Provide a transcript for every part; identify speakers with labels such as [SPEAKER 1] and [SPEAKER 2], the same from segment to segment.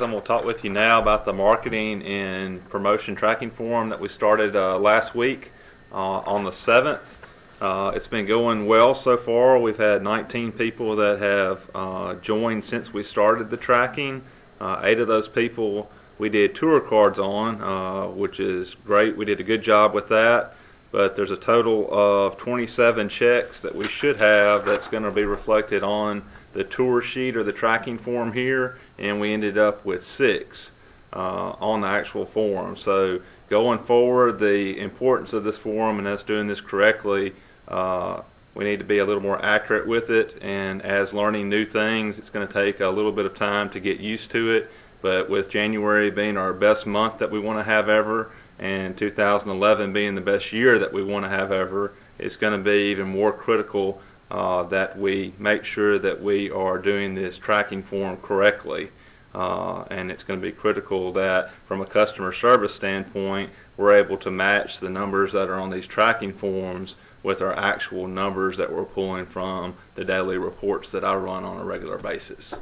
[SPEAKER 1] I'm going to talk with you now about the marketing and promotion tracking forum that we started last week on the 7th. It's been going well so far. We've had 19 people that have joined since we started the tracking. 8 of those people we did tour cards on, which is great. We did a good job with that. But there's a total of 27 checks that we should have that's going to be reflected on the tour sheet or the tracking form here, and we ended up with 6 on the actual form. So going forward, the importance of this form and us doing this correctly, we need to be a little more accurate with it, and as learning new things, it's going to take a little bit of time to get used to it. But with January being our best month that we want to have ever, and 2011 being the best year that we want to have ever, it's going to be even more critical that we make sure that we are doing this tracking form correctly. And it's going to be critical that from a customer service standpoint, we're able to match the numbers that are on these tracking forms with our actual numbers that we're pulling from the daily reports that I run on a regular basis.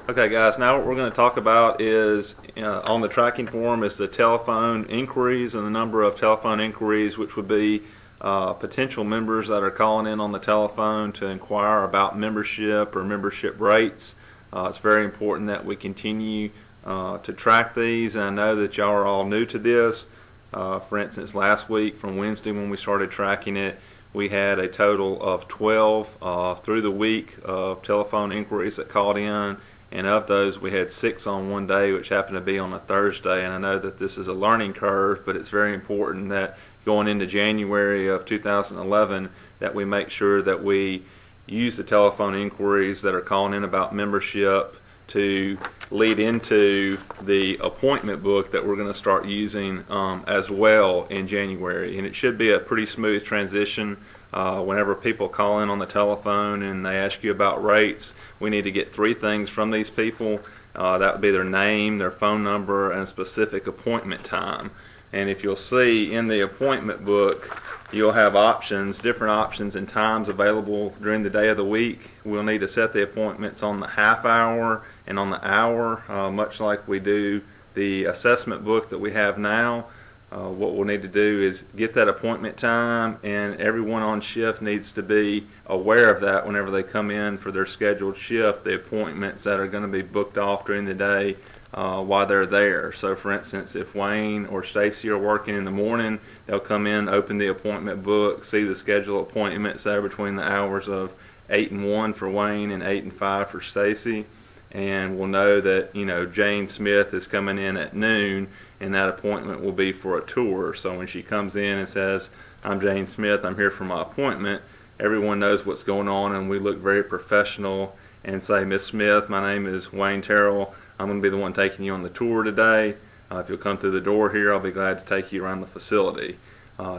[SPEAKER 1] Okay guys, now what we're going to talk about is on the tracking form is the telephone inquiries and the number of telephone inquiries, which would be potential members that are calling in on the telephone to inquire about membership or membership rates. It's very important that we continue to track these, and I know that y'all are all new to this. For instance, last week from Wednesday when we started tracking it, we had a total of 12 through the week of telephone inquiries that called in. And of those, we had 6 on one day, which happened to be on a Thursday. And I know that this is a learning curve, but it's very important that going into January of 2011, that we make sure that we use the telephone inquiries that are calling in about membership to lead into the appointment book that we're going to start using as well in January. And it should be a pretty smooth transition. Whenever people call in on the telephone and they ask you about rates, we need to get 3 things from these people. That would be their name, their phone number, and a specific appointment time. And if you'll see in the appointment book, you'll have options, different options and times available during the day of the week. We'll need to set the appointments on the half hour and on the hour, much like we do the assessment book that we have now. What we'll need to do is get that appointment time, and everyone on shift needs to be aware of that whenever they come in for their scheduled shift, the appointments that are going to be booked off during the day while they're there. So for instance, if Wayne or Stacy are working in the morning, they'll come in, open the appointment book, see the scheduled appointments that are between the hours of 8 and 1 for Wayne and 8 and 5 for Stacy. And we'll know that, Jane Smith is coming in at noon, and that appointment will be for a tour. So when she comes in and says, "I'm Jane Smith, I'm here for my appointment," everyone knows what's going on, and we look very professional and say, "Miss Smith, my name is Wayne Terrell. I'm going to be the one taking you on the tour today. If you'll come through the door here, I'll be glad to take you around the facility."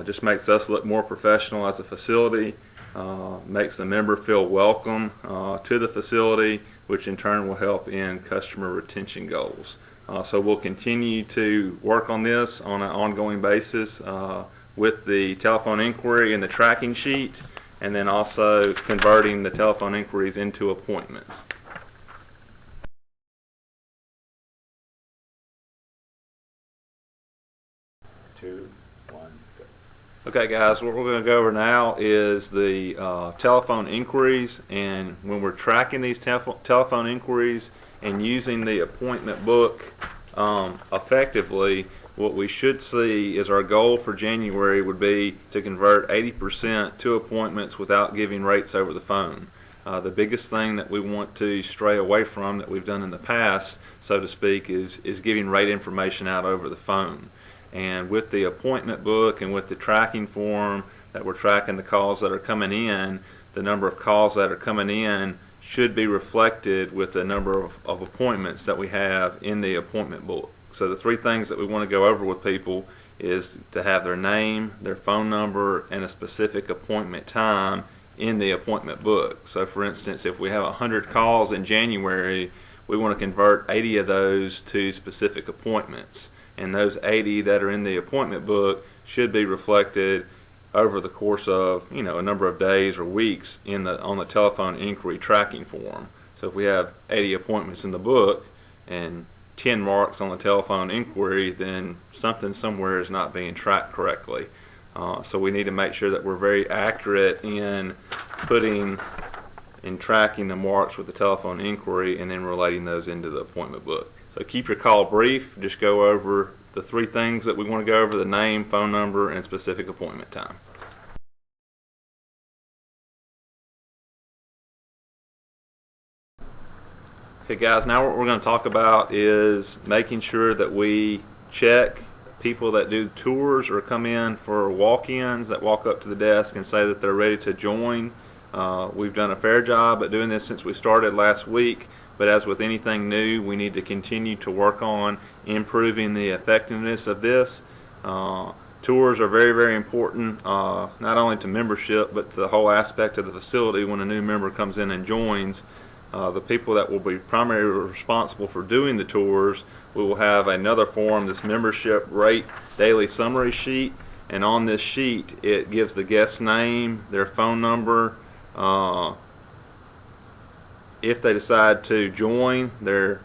[SPEAKER 1] Just makes us look more professional as a facility, makes the member feel welcome to the facility, which in turn will help in customer retention goals. So we'll continue to work on this on an ongoing basis with the telephone inquiry and the tracking sheet, and then also converting the telephone inquiries into appointments. Okay guys, what we're going to go over now is the telephone inquiries, and when we're tracking these telephone inquiries and using the appointment book effectively, what we should see is our goal for January would be to convert 80% to appointments without giving rates over the phone. The biggest thing that we want to stray away from that we've done in the past, so to speak, is giving rate information out over the phone. And with the appointment book and with the tracking form that we're tracking the calls that are coming in, the number of calls that are coming in should be reflected with the number of appointments that we have in the appointment book. So the 3 things that we want to go over with people is to have their name, their phone number, and a specific appointment time in the appointment book. So for instance, if we have 100 calls in January, we want to convert 80 of those to specific appointments. and those 80 that are in the appointment book should be reflected over the course of a number of days or weeks on the telephone inquiry tracking form. So if we have 80 appointments in the book and 10 marks on the telephone inquiry, then something somewhere is not being tracked correctly. So we need to make sure that we're very accurate in tracking the marks with the telephone inquiry and then relating those into the appointment book. So keep your call brief. Just go over the 3 things that we want to go over: the name, phone number, and specific appointment time. Okay guys, now what we're going to talk about is making sure that we check people that do tours or come in for walk-ins, that walk up to the desk and say that they're ready to join. We've done a fair job at doing this since we started last week, but as with anything new, we need to continue to work on improving the effectiveness of this. Tours are very, very important, not only to membership, but to the whole aspect of the facility. When a new member comes in and joins, the people that will be primarily responsible for doing the tours, we will have another form, this membership rate daily summary sheet, and on this sheet it gives the guest's name, their phone number, if they decide to join, their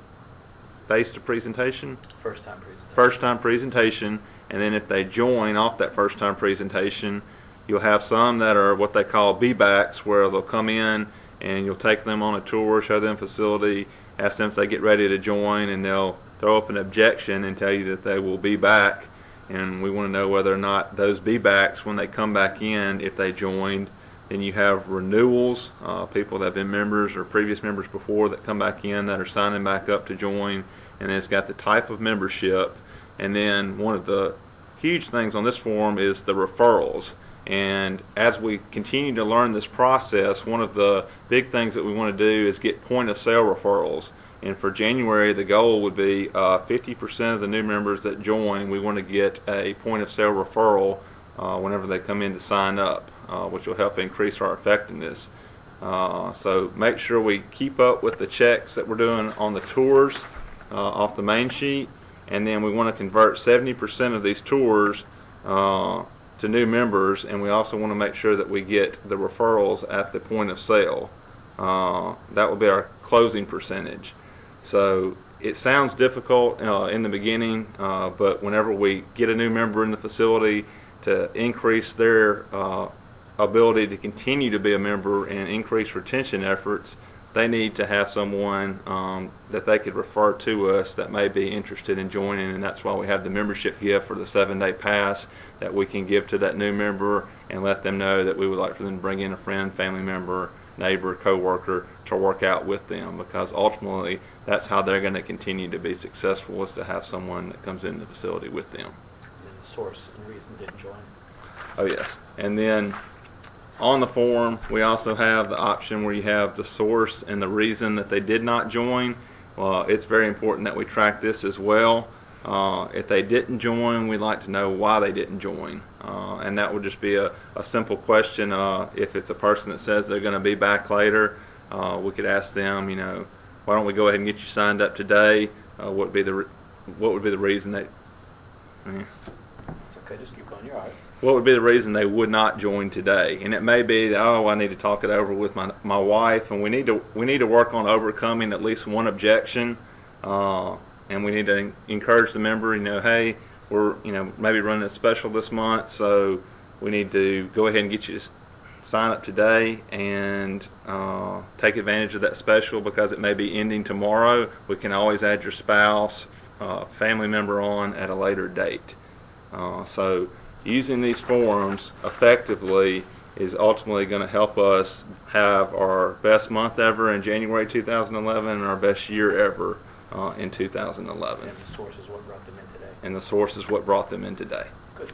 [SPEAKER 1] face-to presentation, first-time presentation, and then if they join off that first-time presentation, you'll have some that are what they call B-backs, where they'll come in and you'll take them on a tour, show them facility, ask them if they get ready to join, and they'll throw up an objection and tell you that they will be back. And we want to know whether or not those be-backs, when they come back in, if they joined. Then you have renewals, people that have been members or previous members before that come back in that are signing back up to join. And then it's got the type of membership. And then one of the huge things on this form is the referrals. And as we continue to learn this process, one of the big things that we want to do is get point-of-sale referrals. And for January, the goal would be 50% of the new members that join, we want to get a point-of-sale referral whenever they come in to sign up, which will help increase our effectiveness. So make sure we keep up with the checks that we're doing on the tours off the main sheet, and then we want to convert 70% of these tours to new members, and we also want to make sure that we get the referrals at the point of sale. That will be our closing percentage. So it sounds difficult in the beginning, but whenever we get a new member in the facility, to increase their ability to continue to be a member and increase retention efforts, they need to have someone that they could refer to us that may be interested in joining, and that's why we have the membership gift for the 7-day pass that we can give to that new member and let them know that we would like for them to bring in a friend, family member, neighbor, co-worker to work out with them, because ultimately that's how they're going to continue to be successful, is to have someone that comes in the facility with them.
[SPEAKER 2] And then the source and reason didn't join.
[SPEAKER 1] Oh yes. And then on the form we also have the option where you have the source and the reason that they did not join. Well, it's very important that we track this as well. If they didn't join, we'd like to know why they didn't join, and that would just be a simple question. If it's a person that says they're going to be back later, we could ask them, why don't we go ahead and get you signed up today? What would be the reason that?
[SPEAKER 2] It's okay, just keep going. You're all right.
[SPEAKER 1] What would be the reason they would not join today? And it may be that, oh, I need to talk it over with my wife, and we need to work on overcoming at least one objection. And we need to encourage the member, hey, we're maybe running a special this month, so we need to go ahead and get you to sign up today and take advantage of that special, because it may be ending tomorrow. We can always add your spouse, family member on at a later date. So using these forms effectively is ultimately going to help us have our best month ever in January 2011 and our best year ever in 2011.
[SPEAKER 2] And the source is what brought them in today.
[SPEAKER 1] And the source is what brought them in today.
[SPEAKER 2] Good.